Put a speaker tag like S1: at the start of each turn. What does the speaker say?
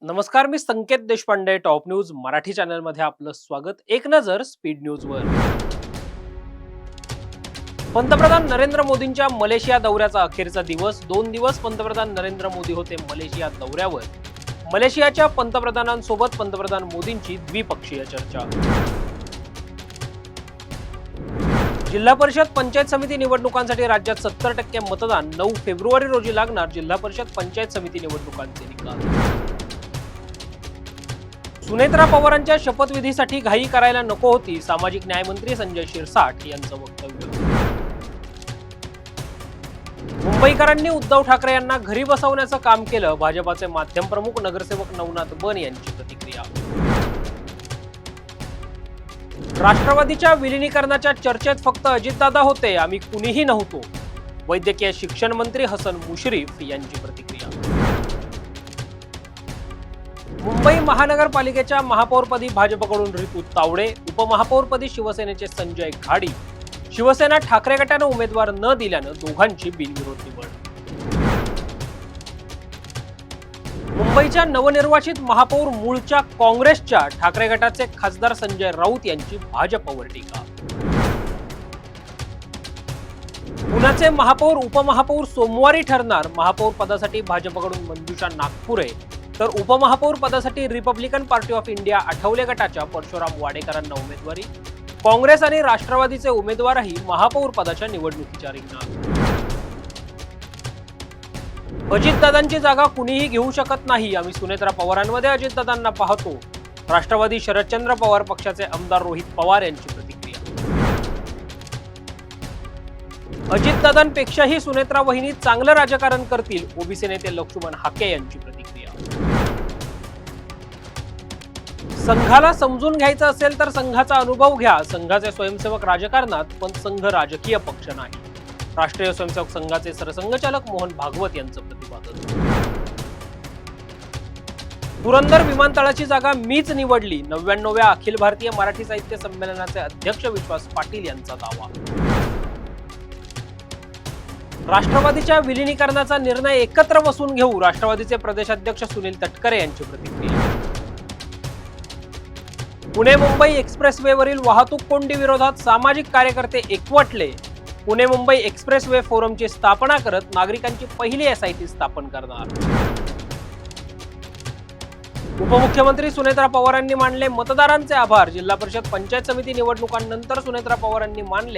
S1: नमस्कार, मी Sanket Deshpande. Top news Marathi channel मध्ये आपलं स्वागत. एक नजर स्पीड न्यूज वर. पंतप्रधान नरेंद्र मोदींच्या मलेशिया दौऱ्याचा अखेरचा दिवस. 2 दिवस पंतप्रधान नरेंद्र मोदी होते मलेशिया दौऱ्यावर. मलेशियाच्या पंतप्रधानांसोबत पंतप्रधान मोदींची द्विपक्षीय चर्चा. जिल्हा परिषद पंचायत समिती निवडणुकांसाठी राज्यात 70% मतदान. 9 फेब्रुवारी रोजी लागणार जिल्हा परिषद पंचायत समिती निवडणुकांचे निकाल. सुनेत्रा पवारांच्या शपथविधीसाठी घाई करायला नको होती, सामाजिक न्याय मंत्री संजय शिरसाट यांचं वक्तव्य. मुंबईकरांनी उद्धव ठाकरे यांना घरी बसवण्याचं काम केलं, भाजपाचे माध्यम प्रमुख नगरसेवक नवनाथ बन यांची प्रतिक्रिया. राष्ट्रवादीच्या विलिनीकरणाच्या चर्चेत फक्त अजितदादा होते, आम्ही कुणीही नव्हतो, वैद्यकीय शिक्षण मंत्री हसन मुश्रीफ यांची प्रतिक्रिया. मुंबई महानगरपालिकेच्या महापौरपदी भाजपकडून रितू तावडे, उपमहापौरपदी शिवसेनेचे संजय घाडी. शिवसेना ठाकरे गटानं उमेदवार न दिल्यानं दोघांची बिनविरोध निवड. मुंबईच्या नवनिर्वाचित महापौर मूळच्या काँग्रेसच्या, ठाकरे गटाचे खासदार संजय राऊत यांची भाजपवर टीका. पुण्याचे महापौर उपमहापौर सोमवारी ठरणार, महापौर पदासाठी भाजपकडून मंजुषा नागपुरे तर उपमहापौर पदासाठी Republican party of India Athawale गटाच्या परशुराम वाडेकरांना उमेदवारी. काँग्रेस आणि राष्ट्रवादीचे उमेदवारही महापौर पदाच्या निवडणुकीच्या रिंगणात. अजितदादांची जागा कुणीही घेऊ शकत नाही, आम्ही सुनेत्रा पवारांमध्ये अजितदादांना पाहतो, राष्ट्रवादी शरदचंद्र पवार पक्षाचे आमदार रोहित पवार यांची प्रतिक्रिया. अजितदादांपेक्षाही सुनेत्रा वहिनी चांगलं राजकारण करतील, ओबीसी नेते लक्ष्मण हाके यांची प्रतिक्रिया. संघाला समजून घ्यायचं असेल तर संघाचा अनुभव घ्या, संघाचे स्वयंसेवक राजकारणात पण संघ राजकीय पक्ष नाही, राष्ट्रीय स्वयंसेवक संघाचे सरसंघचालक मोहन भागवत यांचं प्रतिपादन. पुरंदर विमानतळाची जागा मीच निवडली, 99व्या अखिल भारतीय मराठी साहित्य संमेलनाचे अध्यक्ष विश्वास पाटील यांचा दावा. राष्ट्रवादीच्या विलिनीकरणाचा निर्णय एकत्र बसून घेऊ, राष्ट्रवादीचे प्रदेशाध्यक्ष सुनील तटकरे यांची प्रतिक्रिया. पुणे मुंबई एक्सप्रेसवेवरील वाहतूक कोंडी विरोधात सामाजिक कार्यकर्ते एकवटले, पुणे मुंबई एक्सप्रेसवे फोरमची स्थापना करत नागरिकांची पहिली एसआयटी स्थापन करणार. उपमुख्यमंत्री सुनेत्रा पवारांनी मानले मतदारांचे आभार, जिल्हा परिषद पंचायत समिती निवडणुकांनंतर सुनेत्रा पवारांनी मानले